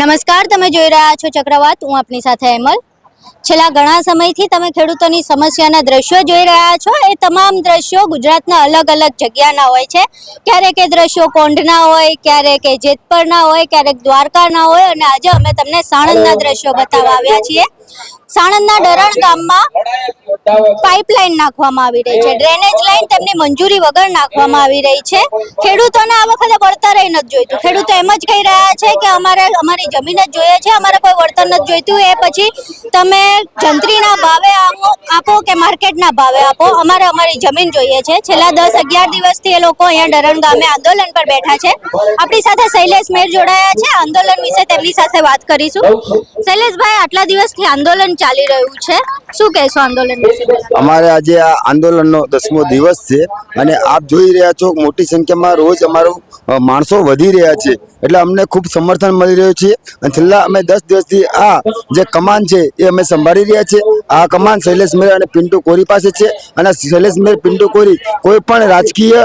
નમસ્કાર, તમે જોઈ રહ્યા છો ચક્રવાત. હું આપની સાથે હેમલ. છેલ્લા ઘણા સમયથી તમે ખેડૂતોની સમસ્યાના દ્રશ્યો જોઈ રહ્યા છો. એ તમામ દ્રશ્યો ગુજરાતના અલગ અલગ જગ્યાના હોય છે. ક્યારેક એ દ્રશ્યો કોંઢના હોય, ક્યારેક એ જેતપરના હોય, ક્યારેક દ્વારકાના હોય, અને આજે અમે તમને સાણંદના દ્રશ્યો બતાવવા આવ્યા છીએ. સાણંદના ડરણ ગામમાં પાઇપલાઇન નાખવામાં આવી રહી છે. ડ્રેનેજ લાઇન તેમની મંજૂરી વગર નાખવામાં આવી રહી છે. ખેડૂતોને આ વખતે વળતર નથી જોઈતું. ખેડૂતો એમ જ કહી રહ્યા છે કે અમારી જમીન જ જોઈએ છે, અમારે કોઈ વળતર નથી જોઈતું. એ પછી તમે જંત્રીના ભાવે આપો કે માર્કેટના ભાવે આપો, અમારે અમારી જમીન જોઈએ છે. છેલ્લા 10-11 દિવસથી એ લોકો અહીંયા ડરણ ગામે આંદોલન પર બેઠા છે. આપણી સાથે શૈલેષ મેર જોડાયા છે. આંદોલન વિશે તેમની સાથે વાત કરીશું. શૈલેષભાઈ, આટલા દિવસથી આંદોલન ચાલી રહ્યું છે, શું કહેશો આંદોલન વિશે? અમારે આજે આ આંદોલનનો 10મો દિવસ છે અને આપ જોઈ રહ્યા છો મોટી સંખ્યામાં રોજ અમારું માણસો વધી રહ્યા છે, એટલે અમને ખૂબ સમર્થન મળી રહ્યું છે. અને છેલ્લા અમે 10 દિવસથી આ જે કમાન છે એ અમે સંભાળી રહ્યા છે. આ કમાન શૈલેષ મેર અને પિન્ટુ કોરી પાસે છે, અને શૈલેષ મેર, પિન્ટુ કોરી કોઈ પણ રાજકીય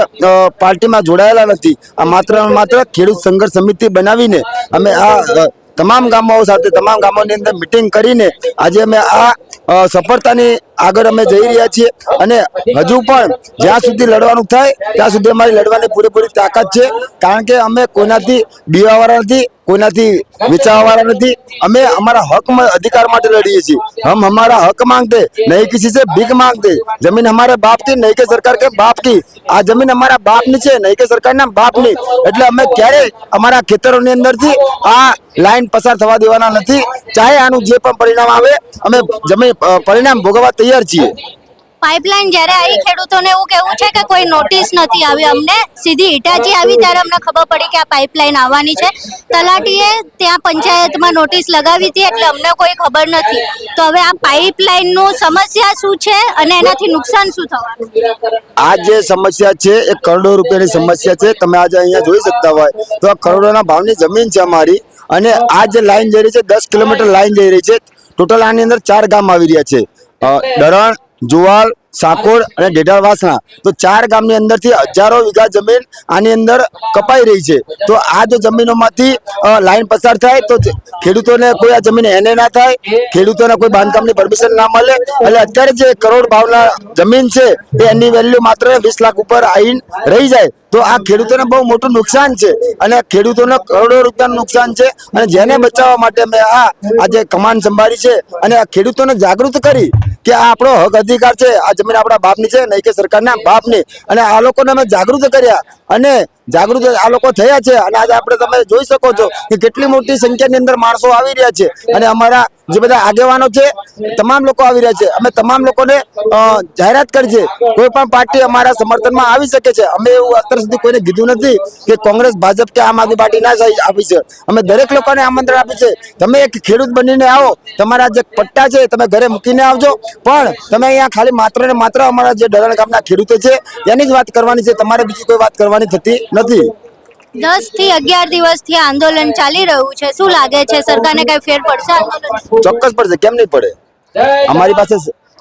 પાર્ટીમાં જોડાયેલા નથી. આ માત્ર ખેડૂત સંઘર્ષ સમિતિ બનાવીને અમે આ તમામ ગામો સાથે, તમામ ગામોની અંદર મિટિંગ કરીને આજે અમે આ સફળતાની આગળ અમે જઈ રહ્યા છીએ. અને હજુ પણ જ્યાં સુધી લડવાનું થાય ત્યાં સુધી અમારી લડવાની પૂરેપૂરી તાકાત છે. કારણ કે અમે કોઈનાથી બીવાવાળા નથી, કોઈનાથી વિચારવાવાળા નથી. અમે અમારા હક અધિકાર માટે લડીએ છીએ. હમ હમારા હક માંગતે, નહીં કિસી સે ભીખ માંગતે. જમીન हमारे बाप की, नहीं के सरकार के बाप की. આ જમીન અમારા બાપની છે, નહીં કે સરકારના બાપની. એટલે અમે ક્યારે અમારા ખેતરોની અંદરથી આ લાઈન પસાર થવા દેવાના નથી. ચાહે આનું જે પણ પરિણામ આવે, અમે જમીન પરિણામ ભોગવવા તૈયાર છીએ. પાઇપલાઇન જ્યારે આવી, ખેડૂતોને એવું કહેવું છે કે કોઈ નોટિસ નથી આવી. અમને સીધી હિટાચી આવી ત્યારે અમને ખબર પડી કે આ પાઇપલાઇન આવવાની છે. તલાટીએ ત્યાં પંચાયતમાં નોટિસ લગાવી હતી, એટલે અમને કોઈ ખબર નથી. તો હવે આ પાઇપલાઇનનું સમસ્યા શું છે અને એનાથી નુકસાન શું થવાનું? આ જે સમસ્યા છે એ કરોડો રૂપિયાની સમસ્યા છે. તમે આજે અહીંયા જોઈ શકતા હોય તો આ કરોડોના ભાવની જમીન છે અમારી. અને આ જે લાઈન જઈ રહી છે, 10 કિલોમીટર લાઈન જઈ રહી છે. ટોટલ આની અંદર 4 ગામ આવી રહ્યા છે: ડરણ, જુવાલ, સાકોર અને ઢેઢાળ વાસણા. તો 4 ગામની અંદરથી હજારો વીઘા જમીન આની અંદર કપાઈ રહી છે. તો આ જો જમીનોમાંથી લાઈન પસાર થાય તો ખેડૂતોને કોઈ આ જમીન એને ના થાય, ખેડૂતોને કોઈ બાંધકામની પરમિશન ના મળે. એટલે અત્યારે જે કરોડ ભાવના જમીન છે એની વેલ્યુ માત્ર 20 લાખ ઉપર આવીને રહી જાય. તો આ ખેડૂતોને બહુ મોટું નુકસાન છે, અને ખેડૂતોને કરોડો રૂપિયાનું નુકસાન છે. અને જેને બચાવવા માટે મેં આજે કમાન સંભાળી છે, અને આ ખેડૂતોને જાગૃત કરી કે આ આપણો હક અધિકાર છે, આ જમીન આપણા બાપની છે, નહીં કે સરકારના બાપની. અને આ લોકોને અમે જાગૃત કર્યા, અને જાગૃત આ લોકો થયા છે. અને આજે આપણે તમે જોઈ શકો છો કે કેટલી મોટી સંખ્યાની અંદર માણસો આવી રહ્યા છે. અને અમારા જે બધા આગેવાનો છે તમામ લોકો આવી રહ્યા છે. અમે તમામ લોકોને જાહેરાત કરી છે, કોઈ પણ પાર્ટી અમારા સમર્થનમાં આવી શકે છે. અમે એવું અત્યાર સુધી કોઈને કીધું નથી કે કોંગ્રેસ, ભાજપ કે આમ આદમી પાર્ટી ના આપી છે. અમે દરેક લોકોને આમંત્રણ આપી છે, તમે એક ખેડૂત બનીને આવો, તમારા જે પટ્ટા છે તમે ઘરે મૂકીને આવજો. પણ તમે અહીંયા ખાલી માત્ર ને માત્ર અમારા જે ડરણ ગામના ખેડૂતો છે એની જ વાત કરવાની છે, તમારે બીજી કોઈ વાત કરવાની થતી નથી. 10 થી 11 દિવસથી આંદોલન ચાલી રહ્યું છે. શું લાગે છે, સરકારને કઈ ફેર પડશે આંદોલન? ચોક્કસ પડશે, કેમ નહીં પડે. અમારી પાસે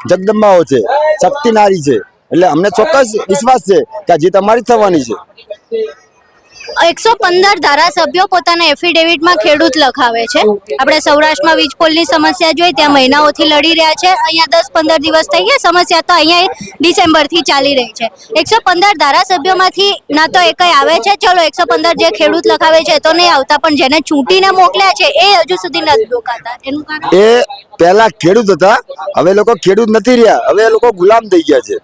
જગદંબાઓ છે, શક્તિ નારી છે, એટલે અમને ચોક્કસ વિશ્વાસ છે કે આ જીત અમારી થવાની છે. 115 ધારાસભ્યો પોતાના એફિડેવિટમાં ખેડૂત લખાવે છે. આપણે સૌરાષ્ટ્રમાં વીજ પોલની સમસ્યા જોઈ, ત્યાં મહિનાઓથી લડી રહ્યા છે. અહીંયા 10-15 દિવસ થઈ ગયા. સમસ્યા તો અહીંયા ડિસેમ્બરથી ચાલી રહી છે. 115 ધારાસભ્યોમાંથી ના તો એકય આવે છે. ચલો, 115 જે ખેડૂત લખાવે છે તો નહીં આવતા, પણ જેને ચૂંટીને મોકલ્યા છે એ હજુ સુધી નથી રોકાતા. એનું કારણ એ પહેલા ખેડૂત હતા, હવે લોકો ખેડૂત નથી રહ્યા, હવે એ લોકો ગુલામ થઈ ગયા છે.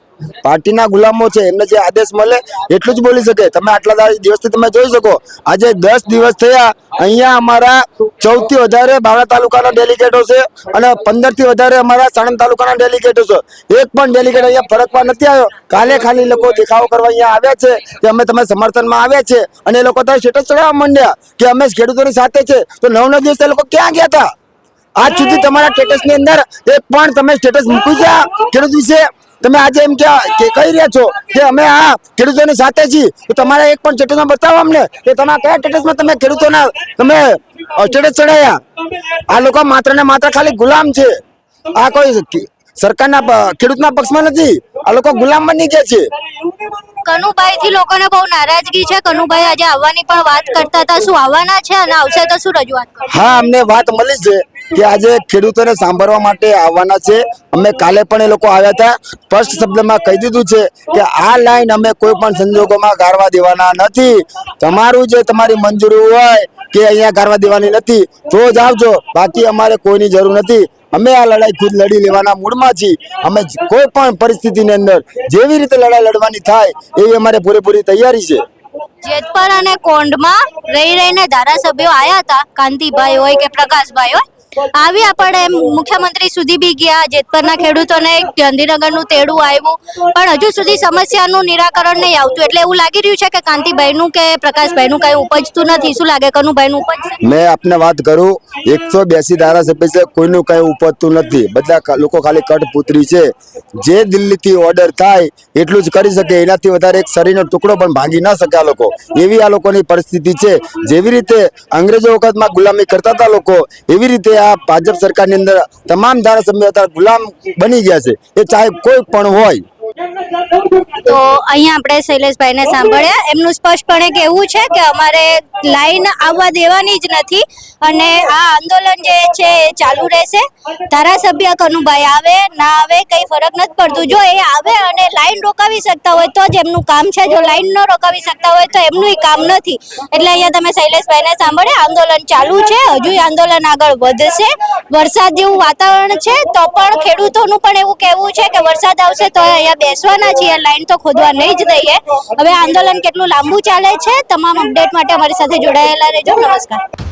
પાર્ટીના ગુલામો છે, એમને જે આદેશ મળે એટલું જ બોલી શકે. તમે આટલા દિવસથી તમે જોઈ શકો, આજે 10 દિવસ થયા, અહીંયા અમારા 14 થી વધારે બાવળા તાલુકાના ડેલિગેટો છે, અને 15 થી વધારે અમારા સાણંદ તાલુકાના ડેલિગેટો છે. એક પણ ડેલિગેટ અહીંયા ફરકવા નથી આવ્યો. કાલે ખાલી લોકો દેખાવો કરવા અહીંયા આવ્યા છે કે અમે તમે સમર્થનમાં આવ્યા છે, અને એ લોકો તો સ્ટેટસ ચડાવવા માંડ્યા કે અમે ખેડૂતોની સાથે છે. તો 9 દિવસ એ લોકો ક્યાં ગયા હતા? આજ સુધી તમારા સ્ટેટસની અંદર એક પણ તમે સ્ટેટસ મૂક્યું છે ખેડૂત વિશે? તમે આજે એમ કહી રહ્યા છો કે અમે આ ખેડૂતોની સાથે છીએ, તો તમારા એક પણ સ્ટેટસમાં બતાવો અમને કે તમારા કયા સ્ટેટસમાં તમે ખેડૂતોના તમે સ્ટેટસ ચડાયા. આ લોકો માત્ર ને માત્ર ખાલી ગુલામ છે. આ કોઈ સરકારના ખેડૂતના પક્ષમાં નથી. આ લોકો ગુલામ બની ગયા છે. કનુભાઈ થી લોકોને બહુ નારાજગી છે. કનુભાઈ આજે આવવાની પણ વાત કરતા હતા, શું આવવાના છે અને આવશે તો શું રજૂઆત કરશે? હા, અમને વાત મળી છે કે આજે ખેડૂતોને સાંભળવા માટે આવવાના છે. અમે કાલે પણ એ લોકો આવ્યા હતા. સ્પષ્ટ શબ્દમાં કહી દીધું છે કે આ લાઈન અમે કોઈ પણ સંજોગોમાં ગાળવા દેવાના નથી. તમારું જે તમારી મંજૂરી હોય કે અહીંયા ગાળવા દેવાની નથી તો જ આવજો, બાકી અમારે કોઈની જરૂર નથી. અમે આ લડાઈ ખુદ લડી લેવાના મૂડમાં છીએ. અમે કોઈ પણ પરિસ્થિતિની અંદર જેવી રીતે લડાઈ લડવાની થાય એવી અમારે પૂરેપૂરી તૈયારી છે. જેતપર અને કોંઢમાં રહીને ધારાસભ્યો આયા હતા, કાંતિભાઈ હોય કે પ્રકાશભાઈ હોય, આવ્યા પણ મુખ્યમંત્રી સુધી બી ગયા. જેતપરના ખેડૂતોને ગાંધીનગરનું તેડું આવ્યું, પણ હજુ સુધી સમસ્યાનું નિરાકરણ નહીં આવતું. એટલે એવું લાગી રહ્યું છે કે કાંતિભાઈનું કે પ્રકાશભાઈનું કઈ ઉપજતું નથી. શું લાગે, કનુભાઈનું ઉપજશે? મેં આપને વાત કરું, 182 ધારાસભ્ય છે, કોઈનું કઈ ઉપજતું નથી. બધા લોકો ખાલી કઠપૂતરી છે. જે દિલ્હીથી ઓર્ડર થાય એટલું જ કરી શકે, એનાથી વધારે એક શરીરનો ટુકડો પણ ભાંગી ના શકે આ લોકો. એવી આ લોકોની પરિસ્થિતિ છે. જેવી રીતે અંગ્રેજો વખતમાં ગુલામી કરતા હતા લોકો, એવી રીતે આ ભાજપ સરકારની અંદર તમામ ધારાસભ્યો અત્યારે ગુલામ બની ગયા છે. એ ચાહે કોઈ પણ હોય. તો અહીંયા આપણે શૈલેષભાઈને સાંભળ્યા. એમનું સ્પષ્ટપણે કહેવું છે કે અમારે લાઈન આવવા દેવાની જ નથી અને આ આંદોલન જે છે એ ચાલુ રહેશે. ધારાસભ્ય કનુભાઈ આવે ના આવે કઈ ફરક નથી પડતું. જો એ આવે અને લાઈન રોકાવી શકતા હોય તો જ એમનું કામ છે. જો લાઈન ન રોકાવી શકતા હોય તો એમનું કામ નથી. એટલે અહીંયા તમે શૈલેષભાઈને સાંભળ્યા. આંદોલન ચાલુ છે, હજુ આંદોલન આગળ વધશે. વરસાદ જેવું વાતાવરણ છે તો પણ ખેડૂતોનું પણ એવું કહેવું છે કે વરસાદ આવશે તો અહીંયા બેસવાના છીએ, લાઈન તો ખોદવા નહીં જ દઈએ. હવે આંદોલન કેટલું લાંબુ ચાલે છે, તમામ અપડેટ માટે અમારી સાથે જોડાયેલા રહેજો. નમસ્કાર.